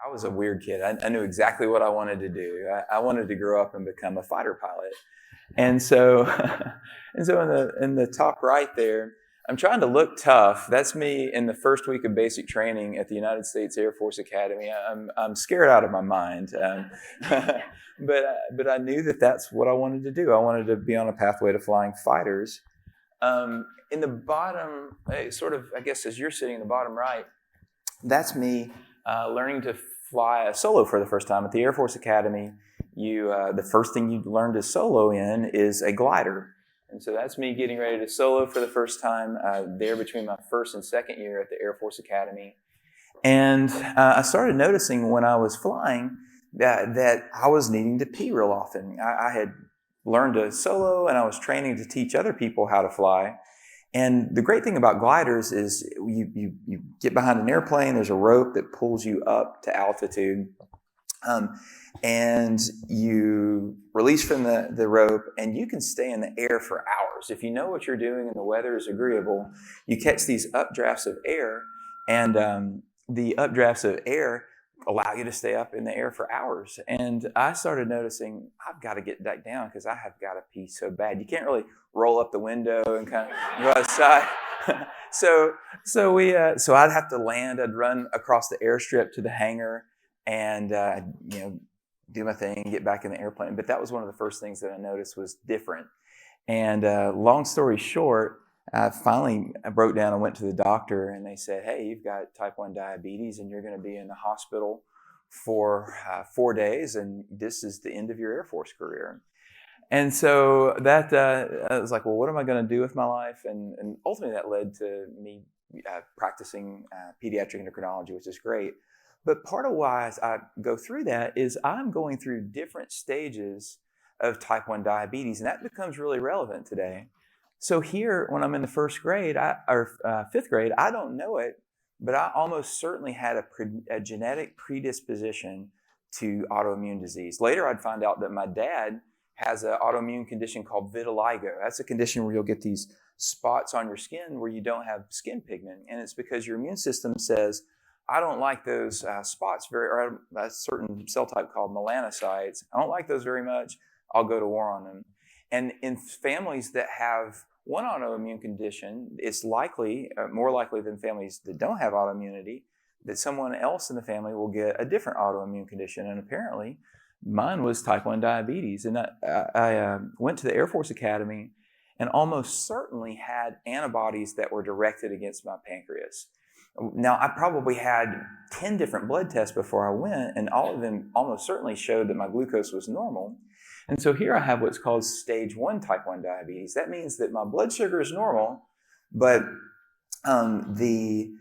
I was a weird kid. I knew exactly what I wanted to do. I wanted to grow up and become a fighter pilot. And so, in the top right there, I'm trying to look tough. That's me in the first week of basic training at the United States Air Force Academy. I'm scared out of my mind, but I knew that that's what I wanted to do. I wanted to be on a pathway to flying fighters. In the bottom, sort of, I guess, as you're sitting in the bottom right, that's me learning to fly a solo for the first time at the Air Force Academy. The first thing you learn to solo in is a glider. And so that's me getting ready to solo for the first time there between my first and second year at the Air Force Academy. And I started noticing when I was flying that I was needing to pee real often. I had learned to solo and I was training to teach other people how to fly. And the great thing about gliders is you get behind an airplane, there's a rope that pulls you up to altitude. And you release from the rope and you can stay in the air for hours. If you know what you're doing and the weather is agreeable, you catch these updrafts of air, and the updrafts of air allow you to stay up in the air for hours. And I started noticing I've got to get back down because I have got to pee so bad. You can't really roll up the window and kind of go outside. So I'd have to land. I'd run across the airstrip to the hangar and do my thing, get back in the airplane. But that was one of the first things that I noticed was different. And long story short, I finally broke down and went to the doctor, and they said, hey, you've got type 1 diabetes and you're going to be in the hospital for 4 days, and this is the end of your Air Force career. And so that I was like, well, what am I going to do with my life? And ultimately that led to me practicing pediatric endocrinology, which is great. But part of why I go through that is I'm going through different stages of type 1 diabetes, and that becomes really relevant today. So here, when I'm in the fifth grade, I don't know it, but I almost certainly had a genetic predisposition to autoimmune disease. Later, I'd find out that my dad has an autoimmune condition called vitiligo. That's a condition where you'll get these spots on your skin where you don't have skin pigment, and it's because your immune system says, I don't like those spots or a certain cell type called melanocytes. I don't like those very much. I'll go to war on them. And in families that have one autoimmune condition, it's likely, more likely than families that don't have autoimmunity, that someone else in the family will get a different autoimmune condition. And apparently, mine was type 1 diabetes. And I went to the Air Force Academy and almost certainly had antibodies that were directed against my pancreas. Now, I probably had 10 different blood tests before I went, and all of them almost certainly showed that my glucose was normal. And so here I have what's called stage 1 type 1 diabetes. That means that my blood sugar is normal, but the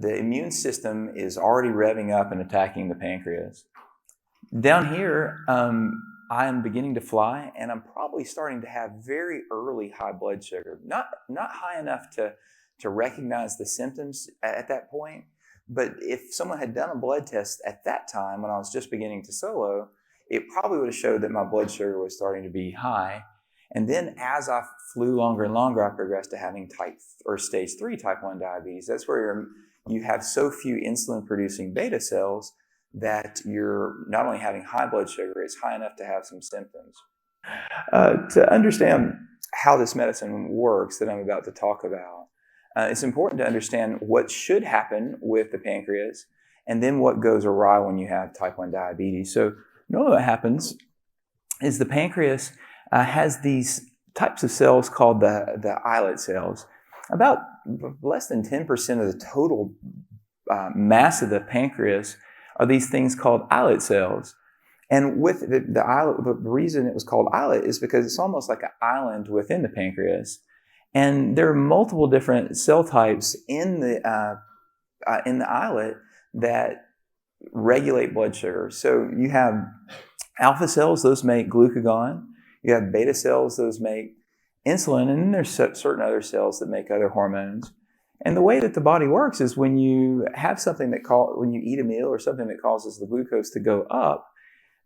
immune system is already revving up and attacking the pancreas. Down here, I am beginning to fly, and I'm probably starting to have very early high blood sugar. Not high enough to recognize the symptoms at that point. But if someone had done a blood test at that time when I was just beginning to solo, it probably would have showed that my blood sugar was starting to be high. And then as I flew longer and longer, I progressed to having stage 3 type 1 diabetes. That's where you have so few insulin-producing beta cells that you're not only having high blood sugar, it's high enough to have some symptoms. To understand how this medicine works that I'm about to talk about, it's important to understand what should happen with the pancreas and then what goes awry when you have type 1 diabetes. So normally what happens is the pancreas has these types of cells called the islet cells. About less than 10% of the total mass of the pancreas are these things called islet cells. And with the islet, the reason it was called islet is because it's almost like an island within the pancreas. And there are multiple different cell types in the islet that regulate blood sugar. So you have alpha cells, those make glucagon. You have beta cells, those make insulin. And then there's certain other cells that make other hormones. And the way that the body works is when you have something when you eat a meal or something that causes the glucose to go up,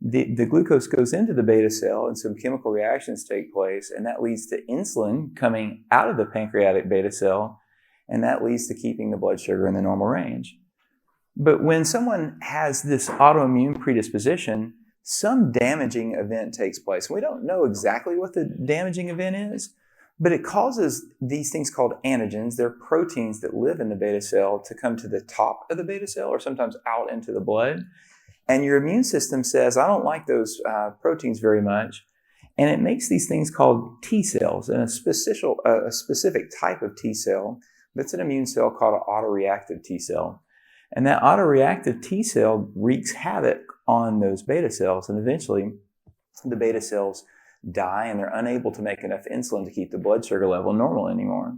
the glucose goes into the beta cell and some chemical reactions take place, and that leads to insulin coming out of the pancreatic beta cell, and that leads to keeping the blood sugar in the normal range. But when someone has this autoimmune predisposition, some damaging event takes place. We don't know exactly what the damaging event is, but it causes these things called antigens. They're proteins that live in the beta cell to come to the top of the beta cell or sometimes out into the blood. And your immune system says, I don't like those proteins very much. And it makes these things called T cells, and a specific type of T cell that's an immune cell called an autoreactive T cell. And that autoreactive T cell wreaks havoc on those beta cells, and eventually the beta cells die and they're unable to make enough insulin to keep the blood sugar level normal anymore.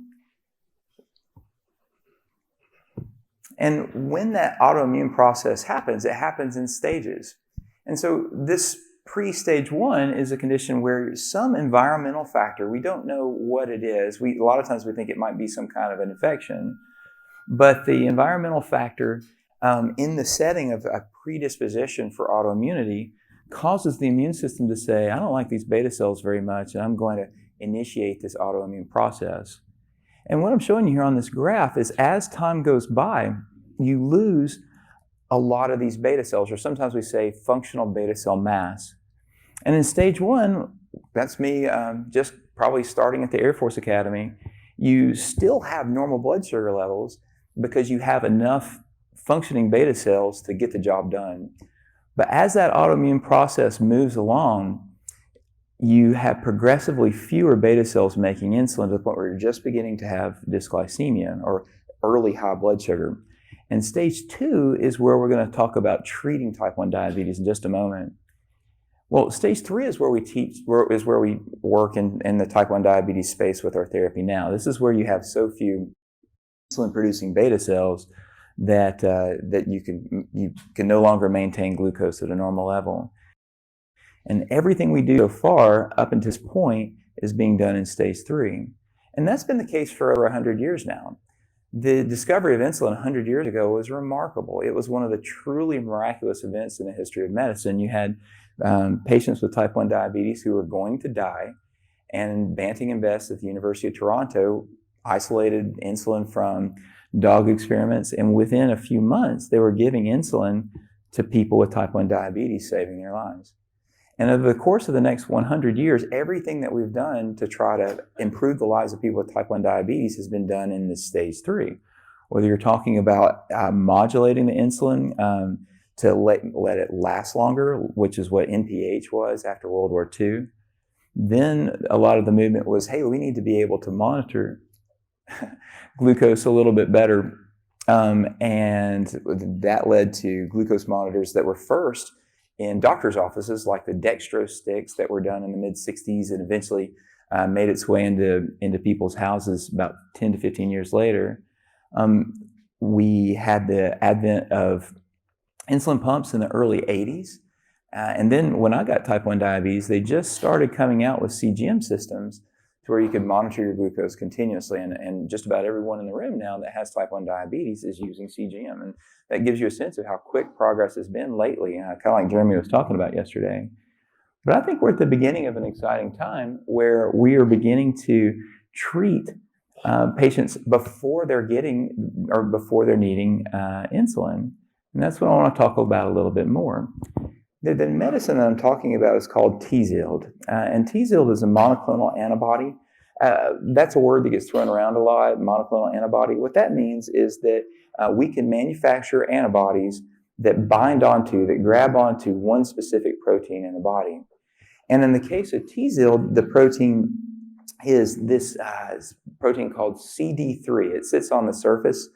And when that autoimmune process happens, it happens in stages. And so this pre-stage 1 is a condition where some environmental factor, we don't know what it is. A lot of times we think it might be some kind of an infection, but the environmental factor in the setting of a predisposition for autoimmunity causes the immune system to say, I don't like these beta cells very much, and I'm going to initiate this autoimmune process. And what I'm showing you here on this graph is as time goes by, you lose a lot of these beta cells, or sometimes we say functional beta cell mass. And in stage 1, that's me just probably starting at the Air Force Academy, you still have normal blood sugar levels because you have enough functioning beta cells to get the job done. But as that autoimmune process moves along, you have progressively fewer beta cells making insulin to the point where you're just beginning to have dysglycemia or early high blood sugar. And stage 2 is where we're going to talk about treating type 1 diabetes in just a moment. Well, stage 3 is where we work in the type 1 diabetes space with our therapy now. This is where you have so few insulin-producing beta cells that you can no longer maintain glucose at a normal level. And everything we do so far up until this point is being done in stage 3. And that's been the case for over 100 years now. The discovery of insulin 100 years ago was remarkable. It was one of the truly miraculous events in the history of medicine. You had patients with type 1 diabetes who were going to die, and Banting and Best at the University of Toronto isolated insulin from dog experiments, and within a few months, they were giving insulin to people with type 1 diabetes, saving their lives. And over the course of the next 100 years, everything that we've done to try to improve the lives of people with type 1 diabetes has been done in this stage 3. Whether you're talking about modulating the insulin to let it last longer, which is what NPH was after World War II. Then a lot of the movement was, hey, we need to be able to monitor glucose a little bit better. And that led to glucose monitors that were first in doctors' offices, like the dextrose sticks that were done in the mid-60s and eventually made its way into people's houses about 10 to 15 years later. We had the advent of insulin pumps in the early 80s. And then when I got type 1 diabetes, they just started coming out with CGM systems to where you could monitor your glucose continuously. And just about everyone in the room now that has type 1 diabetes is using CGM. And that gives you a sense of how quick progress has been lately, kind of like Jeremy was talking about yesterday. But I think we're at the beginning of an exciting time where we are beginning to treat patients before they're needing insulin. And that's what I want to talk about a little bit more. The medicine that I'm talking about is called Tzield. And Tzield is a monoclonal antibody. That's a word that gets thrown around a lot, monoclonal antibody. What that means is that we can manufacture antibodies that grab onto one specific protein in the body. And in the case of Tzield, the protein is this protein called CD3. It sits on the surface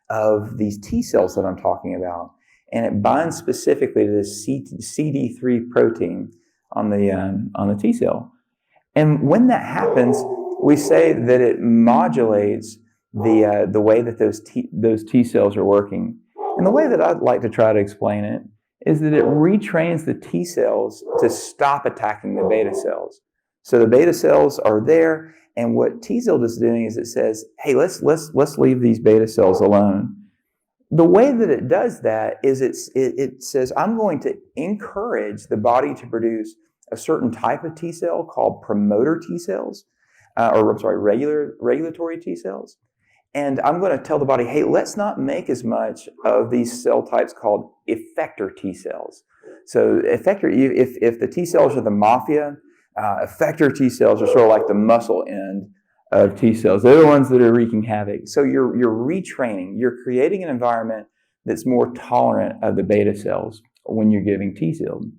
of these T cells that I'm talking about. And it binds specifically to this CD3 protein on the T cell. And when that happens, we say that it modulates the way that those T cells are working. And the way that I'd like to try to explain it is that it retrains the T cells to stop attacking the beta cells. So the beta cells are there, and what Tzield is doing is it says, hey, let's leave these beta cells alone. The way that it does that is it says, I'm going to encourage the body to produce a certain type of T cell called promoter T cells, regulatory T cells. And I'm going to tell the body, hey, let's not make as much of these cell types called effector T cells. So effector, if the T cells are the mafia, effector T cells are sort of like the muscle end of T cells. They're the ones that are wreaking havoc. So you're retraining. You're creating an environment that's more tolerant of the beta cells when you're giving Tzield.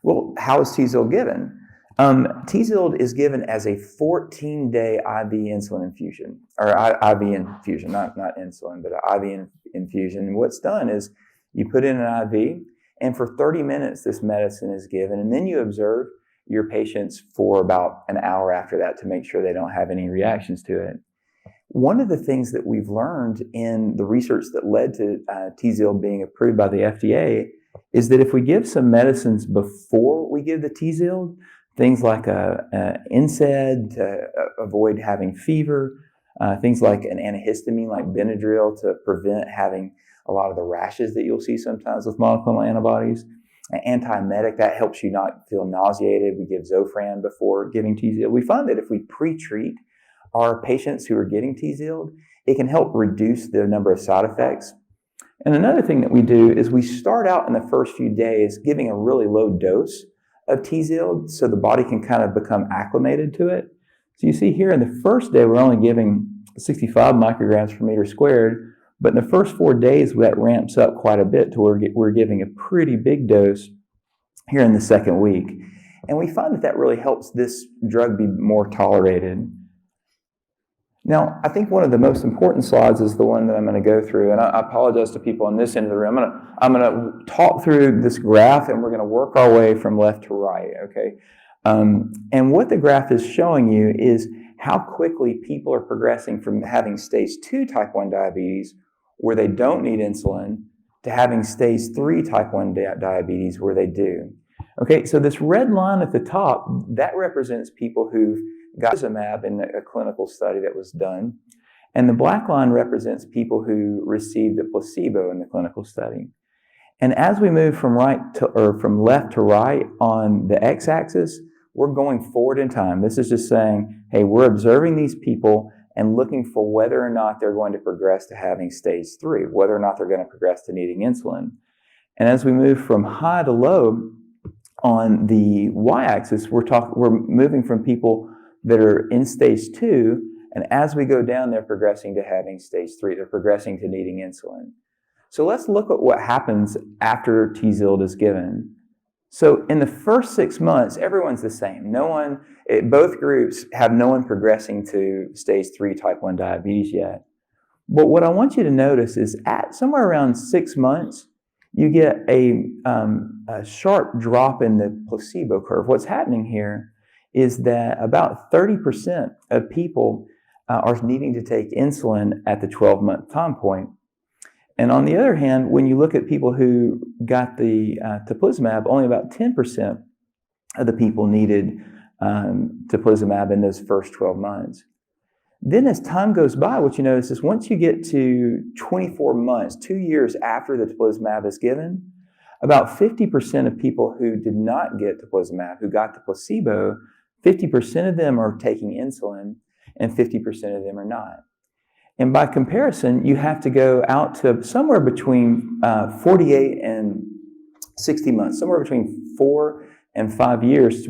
Well, how is Tzield given? Tzield is given as a 14-day IV insulin infusion, or IV infusion, not insulin, but an IV infusion. And what's done is you put in an IV, and for 30 minutes this medicine is given, and then you observe your patients for about an hour after that to make sure they don't have any reactions to it. One of the things that we've learned in the research that led to Tzield being approved by the FDA is that if we give some medicines before we give the Tzield, things like NSAID to avoid having fever, things like an antihistamine like Benadryl to prevent having a lot of the rashes that you'll see sometimes with monoclonal antibodies. An antiemetic, that helps you not feel nauseated. We give Zofran before giving Tzield. We find that if we pre-treat our patients who are getting Tzield, it can help reduce the number of side effects. And another thing that we do is we start out in the first few days giving a really low dose of Tzield so the body can kind of become acclimated to it. So you see here in the first day, we're only giving 65 micrograms per meter squared, but in the first 4 days, that ramps up quite a bit to where we're giving a pretty big dose here in the second week. And we find that that really helps this drug be more tolerated. Now, I think one of the most important slides is the one that I'm going to go through, and I apologize to people on this end of the room. I'm going to talk through this graph, and we're going to work our way from left to right, okay? And what the graph is showing you is how quickly people are progressing from having stage 2 type 1 diabetes, where they don't need insulin, to having stage 3 type 1 diabetes, where they do. Okay, so this red line at the top, that represents people who've got Teplizumab in a clinical study that was done. And the black line represents people who received a placebo in the clinical study. And as we move from from left to right on the x-axis, we're going forward in time. This is just saying, hey, we're observing these people and looking for whether or not they're going to progress to having stage 3, whether or not they're going to progress to needing insulin. And as we move from high to low on the y-axis, we're moving from people that are in stage 2, and as we go down, they're progressing to having stage 3. They're progressing to needing insulin. So let's look at what happens after Tzield is given. So in the first 6 months, everyone's the same. Both groups have no one progressing to stage 3 type 1 diabetes yet. But what I want you to notice is at somewhere around 6 months, you get a sharp drop in the placebo curve. What's happening here is that about 30% of people are needing to take insulin at the 12-month time point. And on the other hand, when you look at people who got the Teplizumab, only about 10% of the people needed Teplizumab in those first 12 months. Then as time goes by, what you notice is once you get to 24 months, 2 years after the Teplizumab is given, about 50% of people who did not get Teplizumab, who got the placebo, 50% of them are taking insulin and 50% of them are not. And by comparison, you have to go out to somewhere between 48 and 60 months, somewhere between 4 and 5 years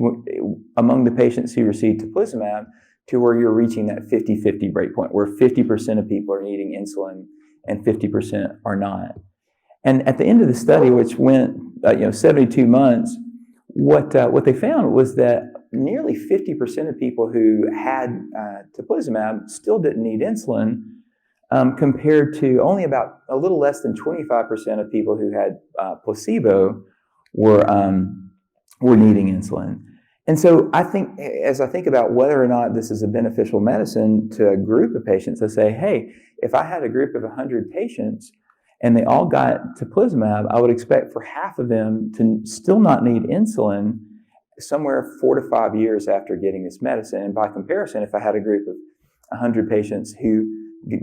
among the patients who received Teplizumab to where you're reaching that 50-50 breakpoint, where 50% of people are needing insulin and 50% are not. And at the end of the study, which went 72 months, what they found was that nearly 50% of people who had Teplizumab still didn't need insulin, compared to only about a little less than 25% of people who had placebo were needing insulin. And so I think, as I think about whether or not this is a beneficial medicine to a group of patients, I say, hey, if I had a group of 100 patients and they all got Teplizumab, I would expect for half of them to still not need insulin somewhere 4 to 5 years after getting this medicine. And by comparison, if I had a group of 100 patients who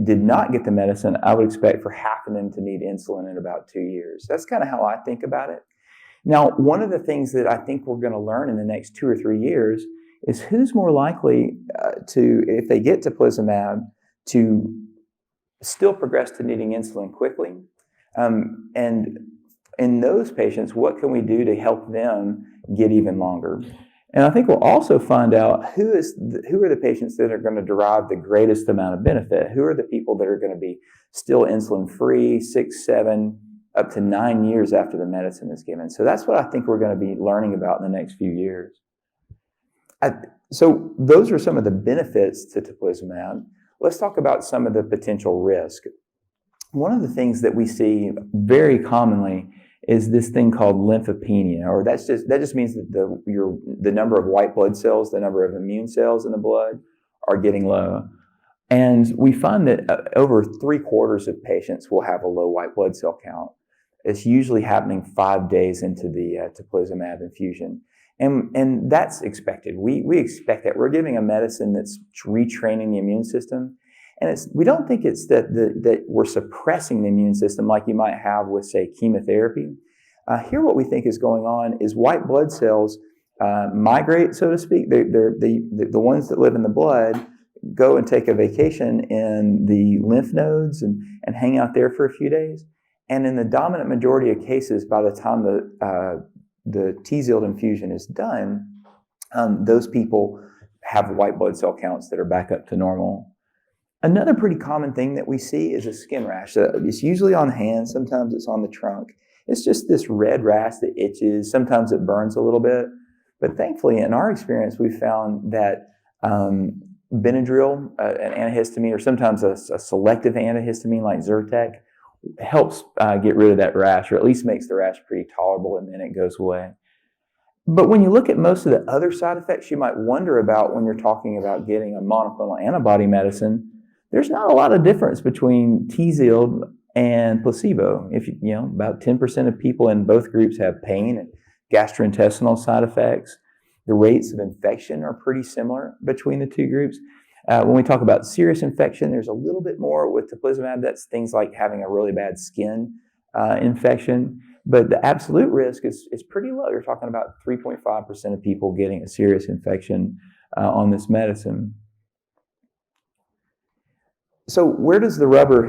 did not get the medicine, I would expect for half of them to need insulin in about 2 years. That's kind of how I think about it. Now, one of the things that I think we're going to learn in the next 2 or 3 years is who's more likely if they get Teplizumab, to still progress to needing insulin quickly. And in those patients, what can we do to help them get even longer? And I think we'll also find out who are the patients that are going to derive the greatest amount of benefit. Who are the people that are going to be still insulin-free 6, 7, up to 9 years after the medicine is given. So that's what I think we're going to be learning about in the next few years. So those are some of the benefits to teplizumab. Let's talk about some of the potential risk. One of the things that we see very commonly is this thing called lymphopenia, or that just means that the number of white blood cells, the number of immune cells in the blood are getting low. And we find that over 3/4 of patients will have a low white blood cell count. It's usually happening 5 days into the teplizumab infusion. And that's expected. We expect that. We're giving a medicine that's retraining the immune system. And we don't think it's that we're suppressing the immune system like you might have with, say, chemotherapy. Here what we think is going on is white blood cells migrate, so to speak. The ones that live in the blood go and take a vacation in the lymph nodes and hang out there for a few days. And in the dominant majority of cases, by the time the Tzield infusion is done, those people have white blood cell counts that are back up to normal. Another pretty common thing that we see is a skin rash. It's usually on the hands, sometimes it's on the trunk. It's just this red rash that itches, sometimes it burns a little bit. But thankfully, in our experience, we found that Benadryl, an antihistamine, or sometimes a selective antihistamine like Zyrtec, helps get rid of that rash, or at least makes the rash pretty tolerable, and then it goes away. But when you look at most of the other side effects you might wonder about when you're talking about getting a monoclonal antibody medicine, there's not a lot of difference between Tzield and placebo. About 10% of people in both groups have pain and gastrointestinal side effects. The rates of infection are pretty similar between the two groups. When we talk about serious infection, there's a little bit more with teplizumab. That's things like having a really bad skin infection. But the absolute risk is pretty low. You're talking about 3.5% of people getting a serious infection on this medicine. So where does the rubber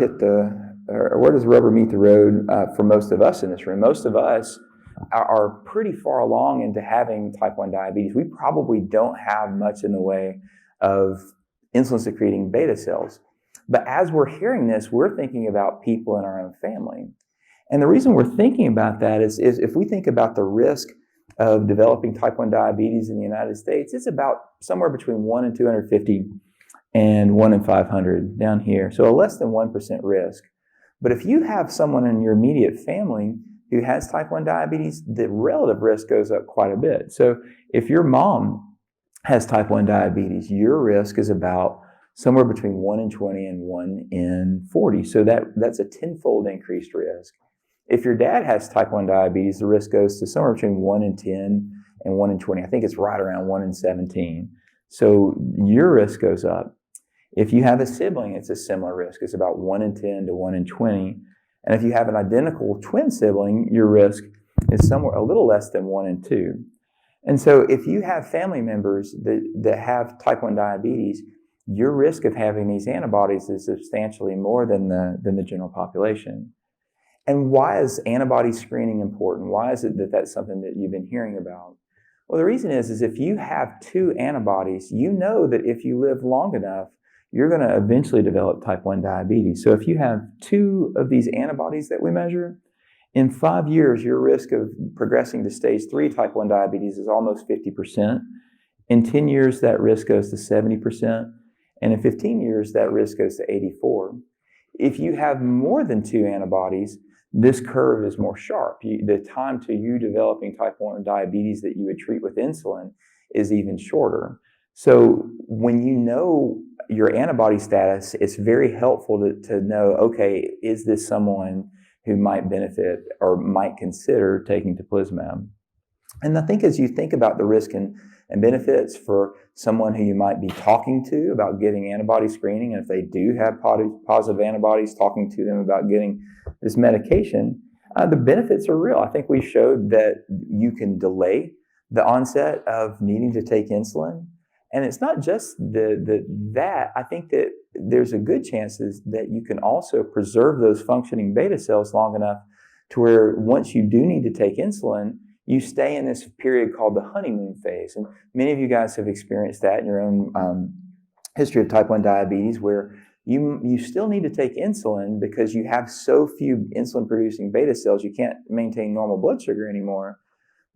where does the rubber meet the road for most of us in this room? Most of us are pretty far along into having type 1 diabetes. We probably don't have much in the way of insulin-secreting beta cells. But as we're hearing this, we're thinking about people in our own family. And the reason we're thinking about that is if we think about the risk of developing type 1 diabetes in the United States, it's about somewhere between 1 in 250 and 1 in 500 down here. So a less than 1% risk. But if you have someone in your immediate family who has type 1 diabetes, the relative risk goes up quite a bit. So if your mom has type 1 diabetes, your risk is about somewhere between 1 in 20 and 1 in 40. So that's a tenfold increased risk. If your dad has type 1 diabetes, the risk goes to somewhere between 1 in 10 and 1 in 20. I think it's right around 1 in 17. So your risk goes up. If you have a sibling, it's a similar risk. It's about 1 in 10 to 1 in 20. And if you have an identical twin sibling, your risk is somewhere a little less than 1 in 2. And so if you have family members that have type 1 diabetes, your risk of having these antibodies is substantially more than the general population. And why is antibody screening important? Why is it that that's something that you've been hearing about? Well, the reason is if you have 2 antibodies, you know that if you live long enough, you're going to eventually develop type 1 diabetes. So if you have 2 of these antibodies that we measure, in 5 years, your risk of progressing to stage 3 type 1 diabetes is almost 50%. In 10 years, that risk goes to 70%. And in 15 years, that risk goes to 84%. If you have more than 2 antibodies, this curve is more sharp. The time to you developing type 1 diabetes that you would treat with insulin is even shorter. So when you know your antibody status, it's very helpful to know, okay, is this someone who might benefit or might consider taking teplizumab? And I think as you think about the risk and benefits for someone who you might be talking to about getting antibody screening, and if they do have positive antibodies, talking to them about getting this medication, the benefits are real. I think we showed that you can delay the onset of needing to take insulin. And it's not just that. I think that there's a good chance that you can also preserve those functioning beta cells long enough to where once you do need to take insulin, you stay in this period called the honeymoon phase. And many of you guys have experienced that in your own history of type 1 diabetes, where you still need to take insulin because you have so few insulin-producing beta cells, you can't maintain normal blood sugar anymore.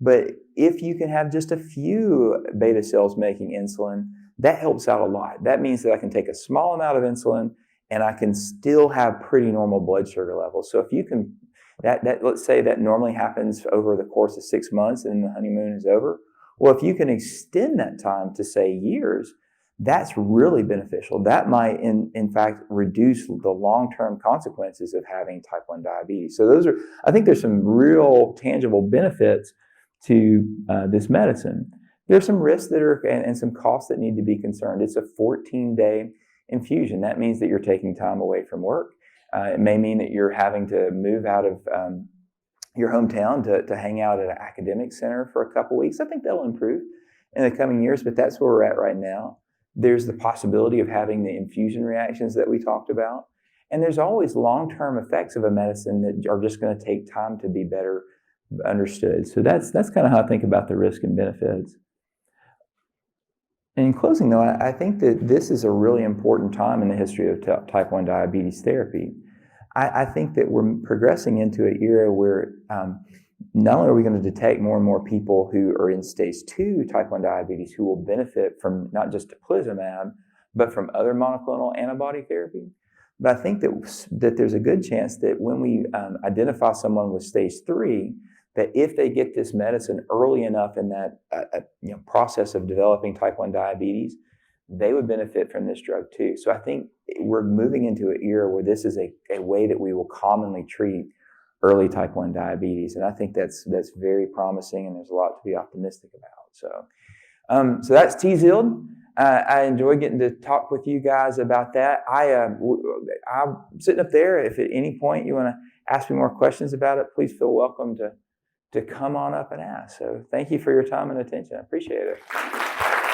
But if you can have just a few beta cells making insulin, that helps out a lot. That means that I can take a small amount of insulin and I can still have pretty normal blood sugar levels. So if you can, let's say that normally happens over the course of 6 months and the honeymoon is over. Well, if you can extend that time to say years, that's really beneficial. That might, in fact, reduce the long-term consequences of having type 1 diabetes. So I think there's some real tangible benefits to this medicine. There's some risks and some costs that need to be concerned. It's a 14-day infusion. That means that you're taking time away from work. It may mean that you're having to move out of your hometown to hang out at an academic center for a couple weeks. I think that'll improve in the coming years, but that's where we're at right now. There's the possibility of having the infusion reactions that we talked about. And there's always long-term effects of a medicine that are just going to take time to be better understood. So that's kind of how I think about the risk and benefits. And in closing, though, I think that this is a really important time in the history of type 1 diabetes therapy. I think that we're progressing into an era where not only are we going to detect more and more people who are in stage 2 type 1 diabetes who will benefit from not just Teplizumab, but from other monoclonal antibody therapy, but I think that there's a good chance that when we identify someone with stage 3, that if they get this medicine early enough in that process of developing type 1 diabetes, they would benefit from this drug too. So I think we're moving into an era where this is a way that we will commonly treat early type 1 diabetes. And I think that's very promising, and there's a lot to be optimistic about. So that's Tzield. I enjoy getting to talk with you guys about that. I'm sitting up there. If at any point you want to ask me more questions about it, please feel welcome to come on up and ask. So thank you for your time and attention. I appreciate it.